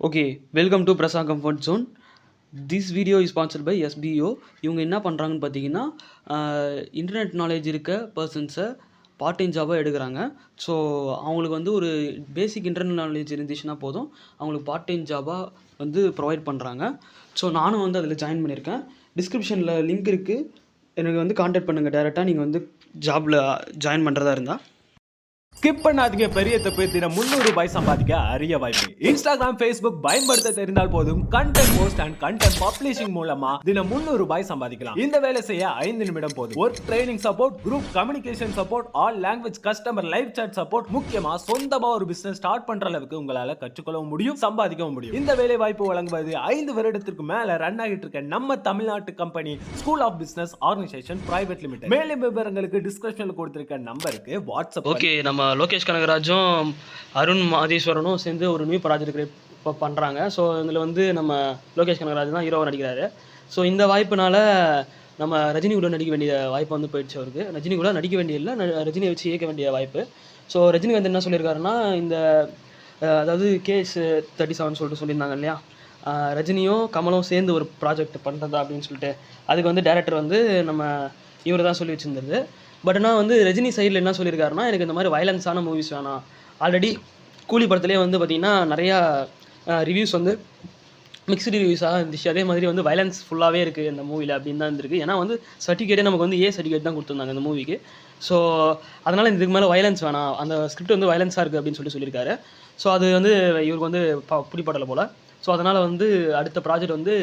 Okay, welcome to Prasa comfort zone. This video is sponsored by SPO. இவங்க என்ன பண்ணுறாங்கன்னு பார்த்தீங்கன்னா, இன்டர்நெட் நாலேஜ் இருக்க பர்சன்ஸை பார்ட் டைம் ஜாபாக எடுக்கிறாங்க. ஸோ அவங்களுக்கு வந்து ஒரு பேசிக் இன்டர்நெட் நாலேஜ் இருந்துச்சுன்னா போதும், அவங்களுக்கு பார்ட் டைம் ஜாபாக வந்து ப்ரொவைட் பண்ணுறாங்க. ஸோ நானும் வந்து அதில் ஜாயின் பண்ணியிருக்கேன். டிஸ்கிரிப்ஷனில் லிங்க் இருக்குது, எனக்கு வந்து கான்டாக்ட் பண்ணுங்கள் டேரெக்டாக நீங்கள் வந்து ஜாபில் ஜாயின் பண்ணுறதா இருந்தால். ஸ்கிப் பண்ணாதீங்க, பெரிய தப்பு. தினம் 300 ரூபாய் சம்பாதிக்க அரிய வாய்ப்பு. இன்ஸ்டாகிராம், ஃபேஸ்புக் பயன்படுத்த தெரிந்தால் போதும், content post and content publishing மூலமா தினம் 300 ரூபாய் சம்பாதிக்கலாம். இந்த வேலை செய்ய 5 நிமிடம் போதும். Work training support, group communication support, all language customer live chat support, முக்கியமா சொந்தமா ஒரு பிசினஸ் ஸ்டார்ட் பண்ற அளவுக்கு உங்களால கற்றுக்கொள்ளவும் முடியும், சம்பாதிக்கவும் முடியும். இந்த வேலை வாய்ப்பு வழங்குவது 5 வருடத்திற்கு மேல ரன் ஆகிட்டு இருக்க நம்ம தமிழ்நாட்டு company school of business organisation private limited. மேலும் விவரங்களுக்கு டிஸ்கிரிப்ஷன்ல கொடுத்திருக்க நம்பருக்கு வாட்ஸ்அப். ஓகே, நம்ம லோகேஷ் கனகராஜும் அருண் மாதேஸ்வரனும் சேர்ந்து ஒரு நியூ ப்ராஜெக்ட் இப்போ பண்ணுறாங்க. ஸோ இதில் வந்து நம்ம லோகேஷ் கனகராஜ் தான் ஹீரோவாக நடிக்கிறாரு. ஸோ இந்த வாய்ப்புனால நம்ம ரஜினி கூட நடிக்க வேண்டிய வாய்ப்பு வந்து போயிடுச்சு அவருக்கு. ரஜினி கூட நடிக்க வேண்டிய இல்லை, ரஜினியை வச்சு இயக்க வேண்டிய வாய்ப்பு. ஸோ ரஜினிகாந்த் என்ன சொல்லியிருக்காருன்னா, இந்த அதாவது KS37 சொல்லிட்டு சொல்லியிருந்தாங்க இல்லையா, ரஜினியும் கமலும் சேர்ந்து ஒரு ப்ராஜெக்ட் பண்ணுறதா அப்படின்னு சொல்லிட்டு, அதுக்கு வந்து டேரக்டர் வந்து நம்ம இவர் தான் சொல்லி வச்சுருந்தது. பட் ஆனால் வந்து ரஜினி சைடில் என்ன சொல்லியிருக்காருன்னா, எனக்கு இந்த மாதிரி வயலன்ஸான மூவிஸ் வேணாம். ஆல்ரெடி கூலி படத்துலேயே வந்து பார்த்திங்கன்னா நிறையா ரிவ்யூஸ் வந்து மிக்ஸ்டு ரிவ்யூஸாக இருந்துச்சு. அதே மாதிரி வந்து வயலன்ஸ் ஃபுல்லாகவே இருக்குது இந்த மூவியில் அப்படின்னு தான் இருந்திருக்கு. ஏன்னா வந்து சர்டிஃபிகேட்டே நமக்கு வந்து சர்டிஃபிகேட் தான் கொடுத்துருந்தாங்க இந்த மூவிக்கு. ஸோ அதனால் இதுக்கு மேலே வயலன்ஸ் வேணாம், அந்த ஸ்கிரிப்ட் வந்து வயலன்ஸாக இருக்குது அப்படின்னு சொல்லியிருக்காரு. ஸோ அது வந்து இவருக்கு வந்து பிடிப்படலை போல். ஸோ அதனால் வந்து அடுத்த ப்ராஜெக்ட் வந்து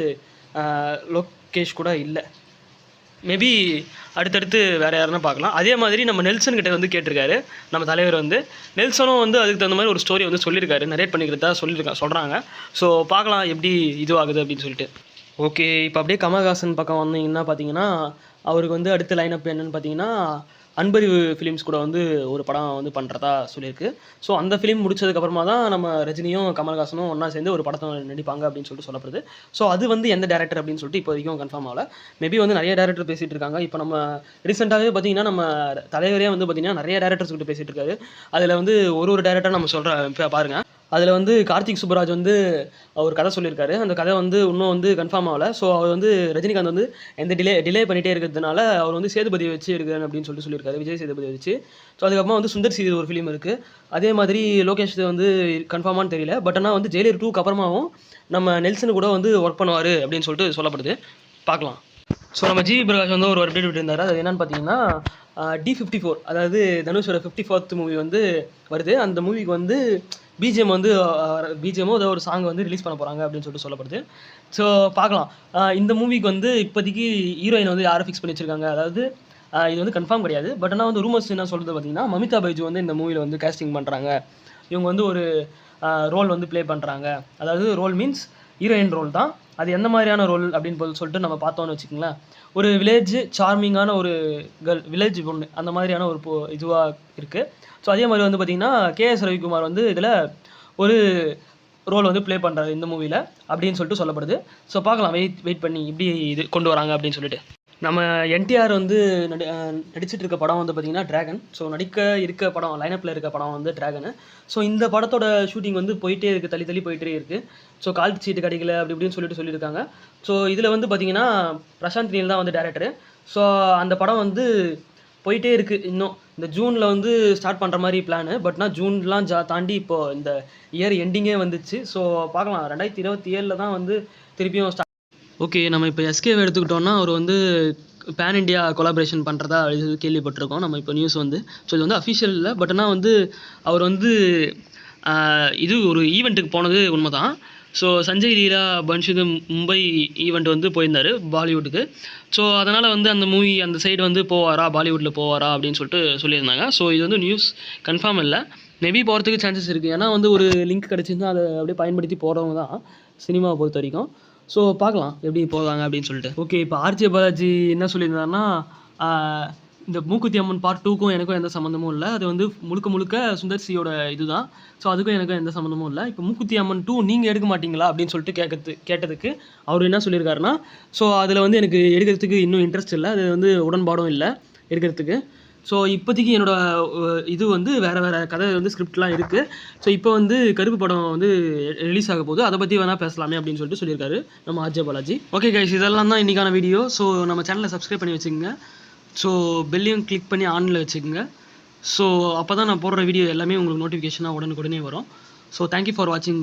லோகேஷ் கூட இல்லை. மேபி அடுத்தடுத்து வேறு யாருன்னா பார்க்கலாம். அதே மாதிரி நம்ம நெல்சன் கிட்டே வந்து கேட்டிருக்காரு நம்ம தலைவர் வந்து. நெல்சனும் வந்து அதுக்கு தகுந்த மாதிரி ஒரு ஸ்டோரி வந்து சொல்லியிருக்காரு, நரேட் பண்ணிக்கிறதா சொல்கிறாங்க. ஸோ பார்க்கலாம் எப்படி இதுவாகுது அப்படின்னு சொல்லிட்டு. ஓகே, இப்போ அப்படியே கமல்ஹாசன் பக்கம் வந்தீங்கன்னா பார்த்தீங்கன்னா, அவருக்கு வந்து அடுத்த லைனப் என்னென்னு பார்த்தீங்கன்னா, அன்பறிவு ஃபிலிம்ஸ் கூட வந்து ஒரு படம் வந்து பண்ணுறதா சொல்லியிருக்கு. ஸோ அந்த ஃபிலிம் முடிச்சதுக்கப்புறமா தான் நம்ம ரஜினியும் கமல்ஹாசனும் ஒன்றா சேர்ந்து ஒரு படத்தை நடிப்பாங்க அப்படின்னு சொல்லிட்டு சொல்லப்படுது. ஸோ அது வந்து எந்த டேரக்டர் அப்படின்னு சொல்லிட்டு இப்போ வரைக்கும் கன்ஃபார்ம் ஆகல. மேபி வந்து நிறைய டேரக்டர் பேசிகிட்டு இருக்காங்க. இப்போ நம்ம ரீசெண்டாகவே பார்த்தீங்கன்னா நம்ம தலைவரே வந்து பார்த்திங்கன்னா நிறைய டேரக்டர்ஸ் கிட்ட பேசிகிட்டு இருக்காரு. அதில் வந்து ஒரு டேரக்டர் நம்ம சொல்கிற பாருங்கள். அதில் வந்து கார்த்திக் சுப்புராஜ் வந்து ஒரு கதை சொல்லியிருக்காரு. அந்த கதை வந்து இன்னும் வந்து கன்ஃபார்ம் ஆகலை. ஸோ அவர் வந்து ரஜினிகாந்த் வந்து எந்த டிலே பண்ணிகிட்டே இருக்கிறதுனால அவர் வந்து சேதுபதியை வச்சு எடுக்கிறேன் அப்படின்னு சொல்லியிருக்காரு, விஜய் சேதுபதியை வச்சு. ஸோ அதுக்கப்புறமா வந்து சுந்தர் சி ஒரு ஃபிலிம் இருக்குது. அதே மாதிரி லோகேஷ் வந்து கன்ஃபார்மானு தெரியல. பட் ஆனால் வந்து ஜெயிலர் 2க்கு அப்புறமாவும் நம்ம நெல்சனு கூட வந்து ஒர்க் பண்ணுவார் அப்படின்னு சொல்லிட்டு சொல்லப்படுது. பார்க்கலாம். ஸோ நம்ம ஜிவி பிரகாஷ் வந்து ஒரு அப்டேட் விட்டுருந்தார். அது என்னென்னு பார்த்தீங்கன்னா, D54, அதாவது தனுஷோட 54th மூவி வந்து வருது. அந்த மூவிக்கு வந்து பிஜிஎம்மோ ஏதோ ஒரு சாங் வந்து ரிலீஸ் பண்ண போகிறாங்க அப்படின்னு சொல்லிட்டு சொல்லப்படுது. ஸோ பார்க்கலாம். இந்த மூவிக்கு வந்து இப்போதைக்கு ஹீரோயின் வந்து யாரை ஃபிக்ஸ் பண்ணி வச்சுருக்காங்க, அதாவது இது வந்து கன்ஃபார்ம் கிடையாது. பட் ஆனால் வந்து ரூமர்ஸ் என்ன சொல்கிறது பார்த்தீங்கன்னா, மமிதா பைஜு வந்து இந்த மூவியில் வந்து கேஸ்டிங் பண்ணுறாங்க. இவங்க வந்து ஒரு ரோல் வந்து ப்ளே பண்ணுறாங்க. அதாவது ரோல் மீன்ஸ் ஹீரோயின் ரோல் தான். அது எந்த மாதிரியான ரோல் அப்படின்னு சொல்லிட்டு நம்ம பார்த்தோன்னு வச்சுக்கோங்களேன், ஒரு வில்லேஜ் சார்மிங்கான ஒரு வில்லேஜ் பொண்ணு அந்த மாதிரியான ஒரு இதுவாக இருக்குது. ஸோ அதே மாதிரி வந்து பார்த்திங்கன்னா KS ரவிக்குமார் வந்து இதில் ஒரு ரோல் வந்து ப்ளே பண்ணுறாரு இந்த மூவியில் அப்படின்னு சொல்லிட்டு சொல்லப்படுது. ஸோ பார்க்கலாம், வெயிட் பண்ணி இப்படி இது கொண்டு வராங்க அப்படின்னு சொல்லிட்டு. நம்ம NTR வந்து நடிச்சிட்டு இருக்க படம் வந்து பார்த்திங்கன்னா டிராகன். ஸோ இருக்க படம் லைனப்பில் இருக்க படம் வந்து டிராகனு. ஸோ இந்த படத்தோட ஷூட்டிங் வந்து போயிட்டே இருக்குது, தள்ளி போயிட்டே இருக்குது. ஸோ கால் சீட்டு கிடைக்கல அப்படி இப்படின்னு சொல்லியிருக்காங்க. ஸோ இதில் வந்து பார்த்திங்கன்னா பிரசாந்த் நீல் தான் வந்து டேரக்டரு. ஸோ அந்த படம் வந்து போயிட்டே இருக்குது. இன்னும் இந்த ஜூனில் வந்து ஸ்டார்ட் பண்ணுற மாதிரி பிளானு. பட்னா ஜூன்லாம் தாண்டி இப்போது இந்த இயர் எண்டிங்கே வந்துச்சு. ஸோ பார்க்கலாம், 2027 தான் வந்து திருப்பியும் ஸ்டார்ட். ஓகே, நம்ம இப்போ எஸ்கேவை எடுத்துக்கிட்டோம்னா அவர் வந்து பேன் இண்டியா கொலாபரேஷன் பண்ணுறதா கேள்விப்பட்டிருக்கோம் நம்ம இப்போ நியூஸ் வந்து. ஸோ இது வந்து அஃபிஷியல் இல்லை. பட் ஆனால் வந்து அவர் வந்து இது ஒரு ஈவெண்ட்டுக்கு போனது உண்மை தான். ஸோ சஞ்சய் லீலா பன்ஷுது மும்பை ஈவெண்ட் வந்து போயிருந்தார் பாலிவுட்டுக்கு. ஸோ அதனால் வந்து அந்த மூவி அந்த சைடு வந்து பாலிவுட்டில் போவாரா அப்படின்னு சொல்லிட்டு சொல்லியிருந்தாங்க. ஸோ இது வந்து நியூஸ் கன்ஃபார்ம் இல்லை, மேபி போகிறதுக்கு சான்சஸ் இருக்குது. ஏன்னா வந்து ஒரு லிங்க் கிடச்சிருந்தா அதை அப்படியே பயன்படுத்தி போகிறவங்க தான் சினிமாவை பொறுத்த வரைக்கும். ஸோ பார்க்கலாம் எப்படி போவாங்க அப்படின்னு சொல்லிட்டு. ஓகே, இப்போ RJ பாலாஜி என்ன சொல்லியிருந்தாருன்னா, இந்த மூக்குத்தி அம்மன் பார்ட் 2க்கும் எனக்கும் எந்த சம்மந்தமும் இல்லை. அது வந்து முழுக்க சுந்தர் சியோட இது தான். ஸோ அதுக்கும் எனக்கும் எந்த சம்மந்தமும் இல்லை. இப்போ மூக்குத்தி அம்மன் 2 நீங்கள் எடுக்க மாட்டீங்களா அப்படின்னு சொல்லிட்டு கேட்டதுக்கு அவர் என்ன சொல்லியிருக்காருன்னா, ஸோ அதில் வந்து எனக்கு எடுக்கிறதுக்கு இன்னும் இன்ட்ரெஸ்ட் இல்லை, அது வந்து உடன்பாடும் இல்லை எடுக்கிறதுக்கு. ஸோ இப்போதைக்கு என்னோட இது வந்து வேறு கதை வந்து ஸ்கிரிப்ட்லாம் இருக்குது. ஸோ இப்போ வந்து கருப்பு படம் வந்து ரிலீஸ் ஆக போகுது, அதை பற்றி வேணால் பேசலாமே அப்படின்னு சொல்லிட்டு சொல்லியிருக்காரு நம்ம ஆர்ஜே பாலாஜி. ஓகே கைஸ், இதெல்லாம் தான் இன்றைக்கான வீடியோ. ஸோ நம்ம சேனலை சப்ஸ்கிரைப் பண்ணி வச்சுக்கோங்க. ஸோ பெல்லையும் கிளிக் பண்ணி ஆனில் வச்சுக்கோங்க. ஸோ அப்போ தான் நான் போடுற வீடியோ எல்லாமே உங்களுக்கு நோட்டிஃபிகேஷனாக உடனுக்குடனே வரும். ஸோ தேங்க்யூ ஃபார் வாட்சிங்.